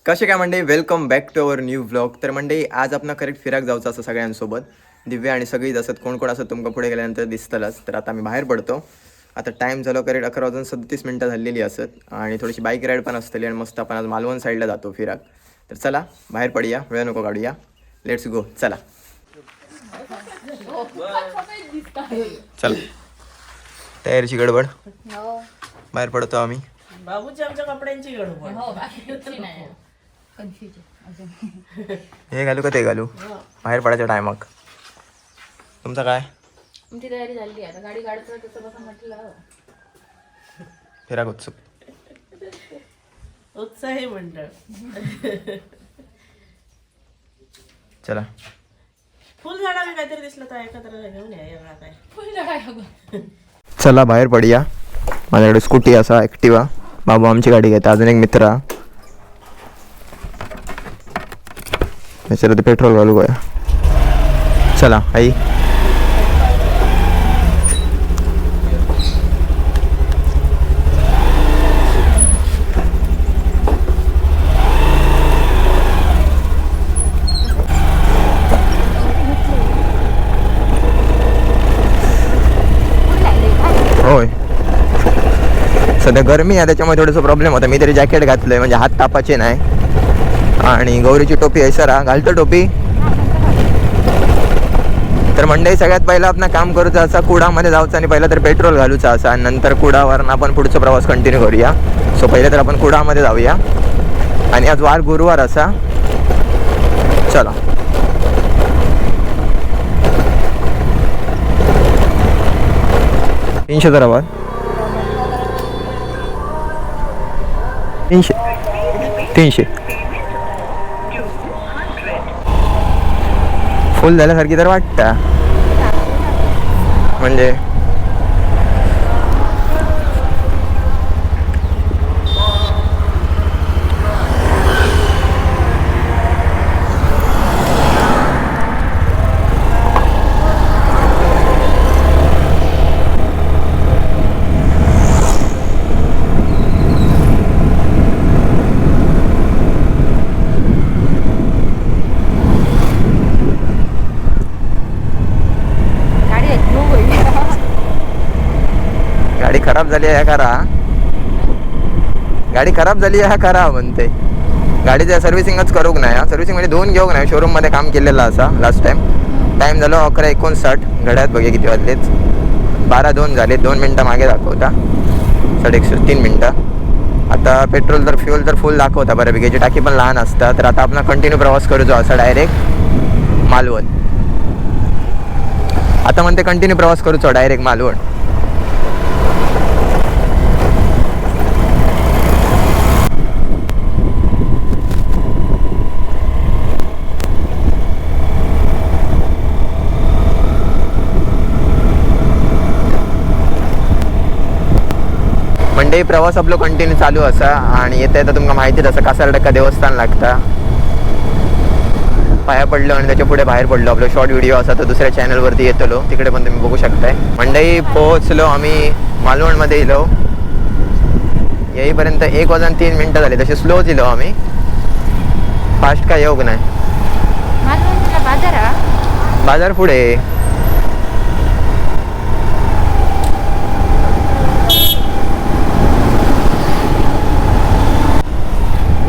कसे काय मंडळी, welcome back to our new vlog. तर मंडळी आज आपण करेक्ट फिराक जाऊचं असं सगळ्यांसोबत. दिव्या आणि सगळीच असत, कोण कोण असत तुमका पुढे गेल्यानंतर दिसतलच. तर आता आम्ही बाहेर पडतो. आता टाईम झालो करेक्ट 11:37 झालेली असत आणि थोडीशी बाईक राईड पण असतली आणि मस्त आपण आज मालवण साईडला जातो फिराक. तर चला बाहेर पडूया, वेळ नको काढूया. Let's go. चला चला, तयारीची गडबड. बाहेर पडतो आम्ही. बाबूची आमच्या कपड्यांची गडबड. हे घालू का ते घालू बाहेर पडायच्या टायमाक? तुमचं काय? तुमची तयारी झाली आता गाडी काढतो तसं बघा म्हटलं फिराक उत्सुक उत्साही मंडळ. चला. फुल झाडा काहीतरी दिसलं तर एकत्र घेऊन या वेगळा काय. चला बाहेर पडूया. माझ्याकडे स्कूटी असा ॲक्टिवा, बाबू आमची गाडी घेता, अजून एक मित्र. त्याच्यावर पेट्रोल घालू गोया. चला आई. होय, सध्या गरमी आहे त्याच्यामुळे थोडंसं प्रॉब्लेम होता. मी तरी जॅकेट घातलंय म्हणजे हात तापाचे नाही. आणि गौरीची टोपी आहे सरा, घालतो टोपी. तर मंडळी सगळ्यात पहिलं आपण काम करूचं असा, कुडामध्ये जाऊचं आणि पहिलं तर पेट्रोल घालूचं असा, आणि नंतर कुडावरनं आपण पुढचा प्रवास कंटिन्यू करूया. सो पहिले तर आपण कुडामध्ये जाऊया. आणि आज वार गुरुवार असा. चला. तीनशे जरा वार 300 फुल झाल्यासारखी तर वाटतं. म्हणजे गाडी खराब झाली आहे खरा. गाडी खराब झाली आहे खरा म्हणते. गाडीचं सर्व्हिसिंगच करूक नाही. सर्व्हिसिंग म्हणजे धुवून घेऊक नाही. शोरूममध्ये काम केलेलं असा लास्ट टाईम झालं 11:59. घड्यात बघे किती वाजलेत. 12:02 झाले. 2 मिनटं मागे दाखवता. 3:30 मिनटं. आता पेट्रोल तर फ्युल तर फुल दाखवता बऱ्यापैकी. याची टाकी पण लहान असतात. तर आता आपण कंटिन्यू प्रवास करूचो असा डायरेक्ट मालवण. आता म्हणते कंटिन्यू प्रवास करूचो डायरेक्ट मालवण. मंडई प्रवास आपलं कंटिन्यू चालू असा. आणि येता येता तुमका माहितीच असं कासारटक्का देवस्थान लागता. पाया पडलो आणि त्याच्या पुढे बाहेर पडलो. आपलं शॉर्ट व्हिडिओ असा तर दुसऱ्या चॅनलवरती येतलो, तिकडे पण तुम्ही बघू शकताय. मंडई पोहोचलो आम्ही मालवणमध्ये. येलो येईपर्यंत 1:03 झाले. तसे स्लोच येलो आम्ही, फास्ट काय योग नाही. बाजार पुढे.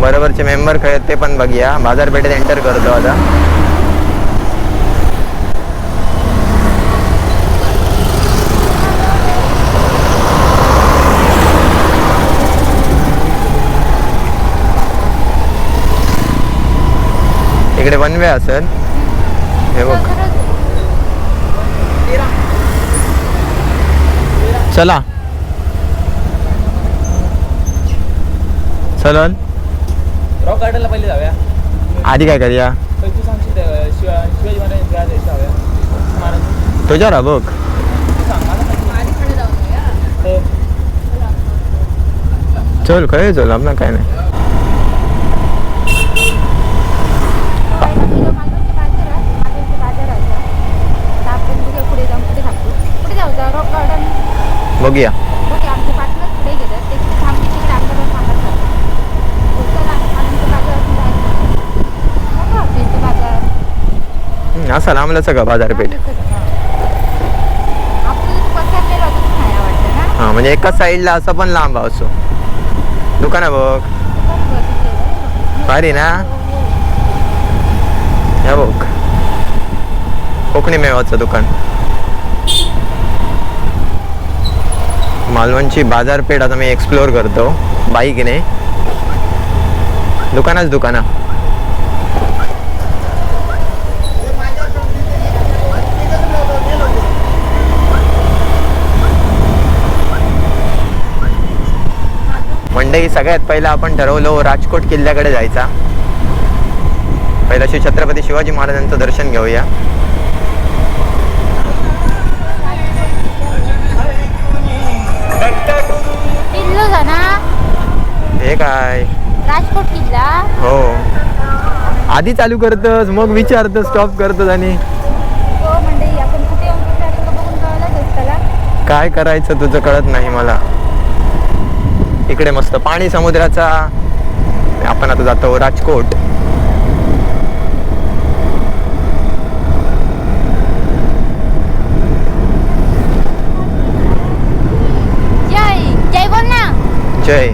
बरोबरचे मेंबर खेळत ते पण बघूया. बाजारपेठेत एंटर करतो आता. इकडे वन वे असेल हे बघ. चला चल. रॉक गार्डनला पहिले जाऊया. आधी काय करूया? तू सांगशील शिवाजी महाराज जाऊया. तुझ्यावर बघ. चल काय चल, आपलं काय नाही. बघूया. असं लांबलं सगळं बाजारपेठ. हा म्हणजे एकाच साईडला असं पण लांब असो. दुकान बघ भारी ना. हे बघ कोकणी मेवाचं दुकान. मालवणची बाजारपेठ आता मी एक्सप्लोअर करतो बाईकने. दुकानच दुकानं. मंडई सगळ्यात पहिला आपण ठरवलो राजकोट किल्ल्याकडे जायचा. पहिला श्री छत्रपती शिवाजी महाराजांचं दर्शन घेऊया. हे काय राजकोट किल्ला हो आधी चालू करतोस मग विचारतोस स्टॉप करतोस आणि आपण कुठे बघून कळलं त्याला काय करायचं तुझं कळत नाही मला. इकडे मस्त पाणी समुद्राचा. आपण आता जातो राजकोट. जय जय बोल ना. जय.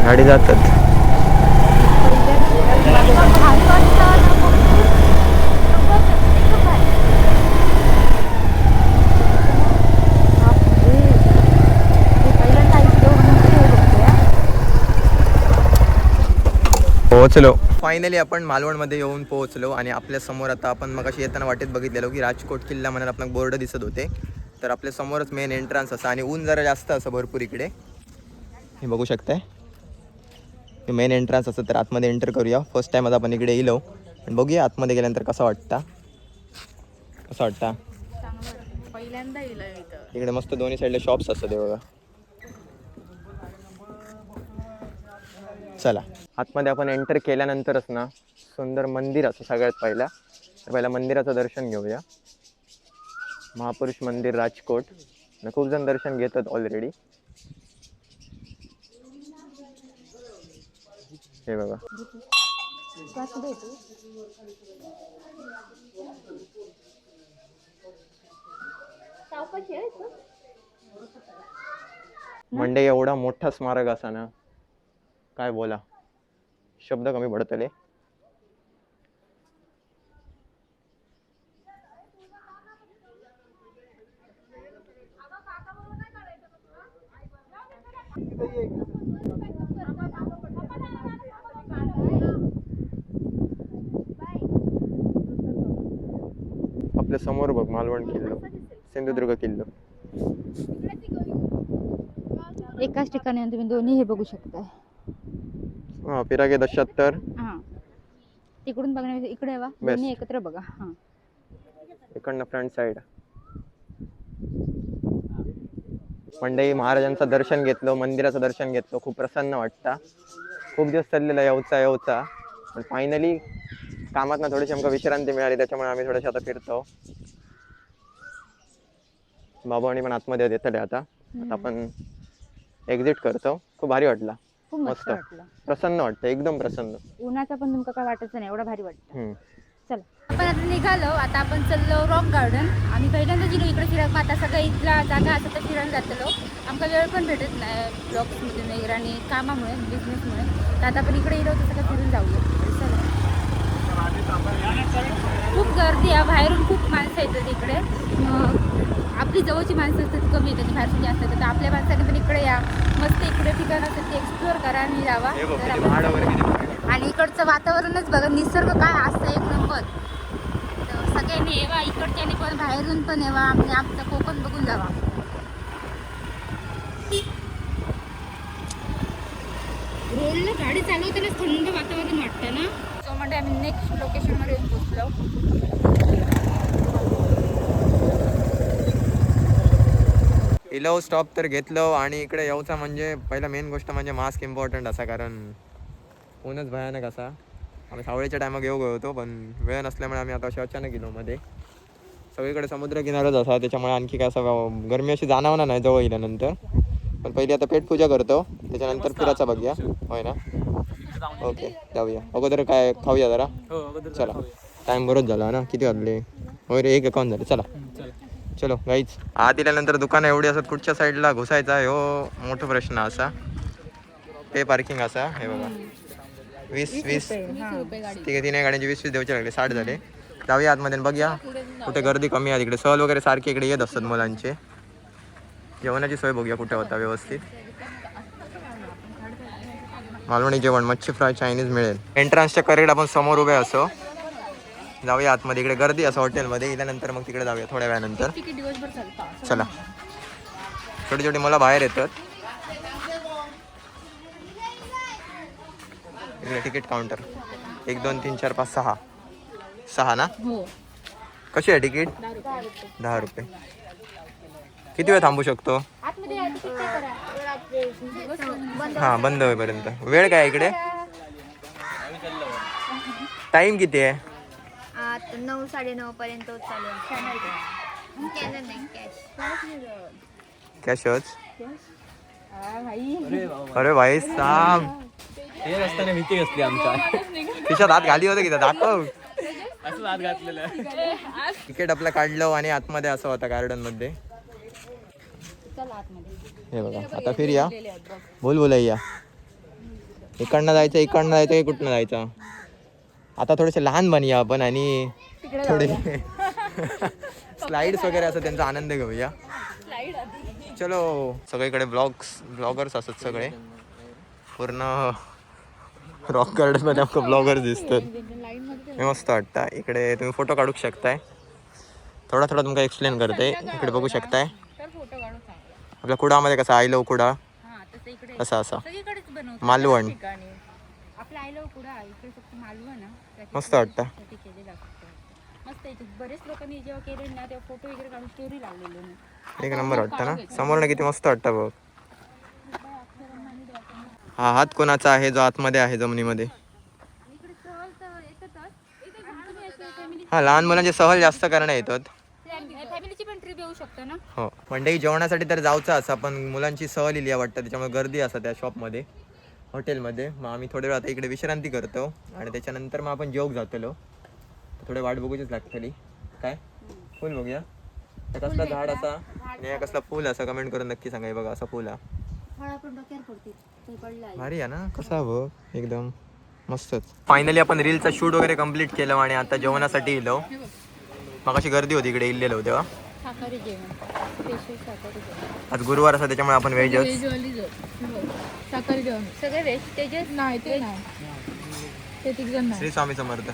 गाडी जातात. पोहोचलो फायनली. आपण मालवणमध्ये येऊन पोहोचलो आणि आपल्या समोर आता आपण मगाशी येताना वाटेत बघितलेलो की राजकोट किल्ला म्हणून आपल्याला बोर्ड दिसत होते. तर आपल्या समोरच मेन एंट्रन्स असा आणि ऊन जरा जास्त असं भरपूर इकडे. हे बघू शकताय हे मेन एंट्रन्स असं. तर आतमध्ये एंटर करूया. फर्स्ट टाइम आता आपण इकडे येलो आणि बघूया आतमध्ये गेल्यानंतर कसं वाटतं. कसं वाटतं पहिल्यांदा इकडे मस्त दोन्ही साईडला शॉप्स असतात ते बघा. चला आतमध्ये आपण एंटर केल्यानंतरच ना सुंदर मंदिर असं सगळ्यात पहिला. तर पहिला मंदिराचं दर्शन घेऊया. महापुरुष मंदिर राजकोट. खूप जण दर्शन घेतात ऑलरेडी. हे बघा मंडई एवढा मोठा स्मारक असा ना काय बोला शब्द कमी पडतले. आपल्या समोर बघ मालवण किल्लो सिंधुदुर्ग किल्लो. एकाच ठिकाणी तुम्ही दोन्ही हे बघू शकताय. हा पिरागे 77. हा तिकडून बघण्यापेक्षा इकडे वा दोन्ही एकत्र बघा. हा इकडनं फ्रंट साइड. मंडई महाराजांचं दर्शन घेतलं मंदिराचं दर्शन घेतलं. खूप प्रसन्न वाटतं. खूप दिवस चाललेला येऊचा पण फायनली कामात ना थोडीशी आमका विश्रांती मिळाली त्याच्यामुळे आम्ही थोडेसे आता फिरतो. बाबांनी पण आतमध्ये देतले आता. आता आपण एक्झिट करतो. खूप भारी वाटला. खूप मस्त वाटलं. प्रसन्न वाटतं एकदम प्रसन्न. उन्हाचा पण तुमका काय वाटत नाही एवढा भारी वाटतं. चला आपण आता निघालो. आता आपण चाललो रॉक गार्डन. आम्ही पहिल्यांदा गेलो इकडे फिरायला. आता सगळं इथला जागा असं तर फिरायला जातलो. आमका वेळ पण भेटत नाही ब्लॉग्समध्ये वगैरे आणि कामामुळे बिझनेसमुळे. तर आता आपण इकडे येलो तर सगळं फिरून जाऊया. चला खूप गर्दी आहे. बाहेरून खूप माणसं येतात इकडे. आपली जवळची माणसं असतात कमी येतात बाहेरची जास्त येतात. तर आपल्या माणसाने पण इकडे या. मस्त इकडे ठिकाण असतात ते एक्सप्लोअर करा आणि जावा. आणि इकडचं वातावरणच बघा निसर्ग काय असतं एक नंबर. तर सगळ्यांनी येवा इकडच्याने पण बाहेरून पण येवा. आणि आमचं कोकण बघून जावा. रोडला गाडी चालवतानाच थंड वातावरण वाटतं ना. सो म्हणजे आम्ही नेक्स्ट लोकेशनवर येऊन पोचलो. इलो स्टॉप तर घेतलो आणि इकडे यायचा म्हणजे पहिला मेन गोष्ट म्हणजे मास्क इम्पॉर्टंट असा. कारण ऊनच भयानक असा. आम्ही सावळीच्या टायमाक येऊ होतो पण वेळ नसल्यामुळे आम्ही आता अशा अचानक गेलो मध्ये. सगळीकडे समुद्र किनाराच असा त्याच्यामुळे आणखी काय असं गरमी अशी जाणवणार नाही जवळ येल्यानंतर. पण पहिली आता पेट पूजा करतो त्याच्यानंतर फिरायचा बघूया होय ना. ओके जाऊया अगोदर काय खाऊया जरा. चला टाइम बरोच झाला ना किती वाजले होय रे 1 अकाउंट झाले. चला चलो गाईच आत दिल्यानंतर दुकानं एवढी असतात कुठच्या साईडला घुसायचा हो मोठा प्रश्न असा. पे पार्किंग असा हे बघा 20 तिने गाड्यांची 20 द्यायचे लागले 60 झाले. जाऊया आतमध्ये बघूया कुठे गर्दी कमी आहे तिकडे सहल वगैरे सारखे इकडे येत असतात मुलांचे. जेवणाची सोय बघूया कुठे होता व्यवस्थित. मालवणी जेवण मच्छी फ्राय चायनीज मिळेल. एंट्रन्सच्या करेक्ट आपण समोर उभे असो. जाऊया आतमध्ये इकडे गर्दी असं हॉटेलमध्ये गेल्यानंतर मग तिकडे जाऊया थोड्या वेळानंतर. चला छोटी छोटी मुलं बाहेर येतात. इकडे तिकीट काउंटर 1 2 3 4 5 6 ना. कशी आहे तिकीट 10 रुपये. किती वेळ थांबू शकतो. हा बंद होईपर्यंत. वेळ काय इकडे टाइम किती आहे. 9 9:30 पर्यंत चालू. कॅशच अरे भाई साम हे रस्त्याने भीती असते आमच्या. खिशात हात घाली होते की दाखव. असं हात घातलेलं. तिकीट आपलं काढलं आणि आतमध्ये असं होता गार्डन मध्ये. हे बघा आता फिरूया बोलूया इकडनं जायचं की कुठनं जायचं. आता थोडेसे लहान बनूया आपण आणि थोडे स्लाइड्स वगैरे असं त्यांचा आनंद घेऊया. चलो सगळीकडे ब्लॉगर्स असतात सगळे पूर्ण रॉक गार्डन मध्ये आपलं ब्लॉगर्स दिसतात. हे मस्त वाटतं. इकडे तुम्ही फोटो काढू शकताय. थोडा तुमका एक्सप्लेन करते. इकडे बघू शकताय आपल्या कुडामध्ये कसा आय लव्ह कुडा असा असा मालवण मस्त वाटतं. एक नंबर वाटतं ना. समोर किती मस्त वाटतं बघ. हा हात कोणाचा आहे जो आतमध्ये आहे जमिनीमध्ये. हा लहान मुलांचे सहल जास्त करण्यात येतात. फॅमिलीची पण ट्रिप येऊ शकतो ना. हो मंडई जेवणासाठी तर जाऊचं असं पण मुलांची सहल इली वाटतं त्याच्यामुळे गर्दी असं त्या शॉपमध्ये हॉटेलमध्ये. मग आम्ही थोडे वेळ आता इकडे विश्रांती करतो आणि त्याच्यानंतर मग आपण जेवक जातलो. थोडे वाट बघूचीच लागतली. काय फुल बघूया कसला झाड असा आणि कसला फुल असा कमेंट करून नक्की सांगा. बघा असा फुल हा भारी आहे ना. कसा बघ एकदम मस्तच. फायनली आपण रीलचा शूट वगैरे कम्प्लीट केलं आणि आता जेवणासाठी इलो. मग अशी गर्दी होती इकडे इल्लेलो तेव्हा. आज गुरुवार असा त्याच्यामुळे आपण व्हेजच. सगळे व्हेज तेजस नाही ते नाही ते तिघजण नाही. श्री स्वामी समर्थ.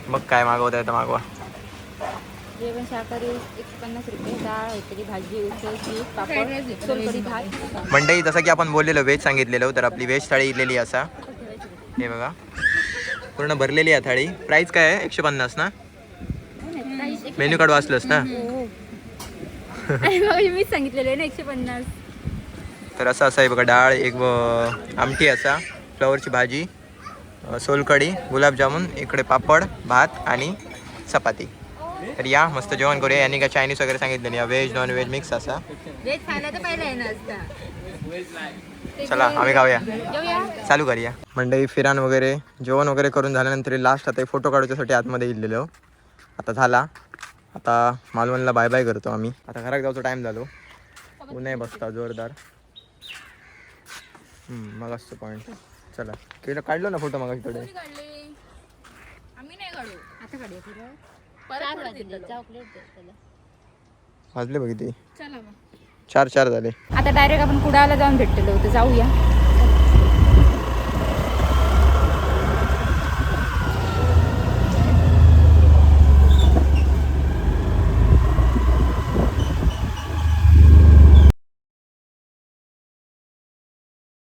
मग काय मागवता येतं मागवा. जेवण शाकाहारी 150 रुपये. डाळ होती भाजी उसळ चीज पापड सोलकढी भात. मंडई जसं की आपण बोललेलो व्हेज सांगितलेलो तर आपली व्हेज थाळी इलेली असा. हे बघा पूर्ण भरलेली आहे थाळी. प्राइस काय आहे 150 ना. मेन्यू कार्ड वाचलंस ना. मी सांगितलेलं आहे ना 150. तर असं आहे बघा. डाळ एक आमटी असा फ्लॉवरची भाजी सोलकढी गुलाबजामुन इकडे पापड भात आणि चपाती. तर या मस्त जेवण करूया. यांनी काय चायनीज वगैरे सांगितलं या व्हेज नॉन व्हेज मिक्स असा. व्हेज खायला तर पहिला आहे ना असता. चला आम्ही खाऊया चालू करूया. मंडई फिरान वगैरे जेवण वगैरे करून झाल्यानंतर लास्ट आता फोटो काढण्यासाठी आतमध्ये इलेलो. आता झाला. आता मालवणला बाय बाय करतो आम्ही. आता घरात जायचा टाइम झालो. ऊन बसता जोरदार. मग असतो पॉईंट. चला केलं काढलो ना फोटो मग थोडे. आम्ही नाही काढू आता काढूया. वाजले बघितली चला मग 4 झाले. आता डायरेक्ट आपण कुडाळला जाऊन भेटलेलो होतो. जाऊया.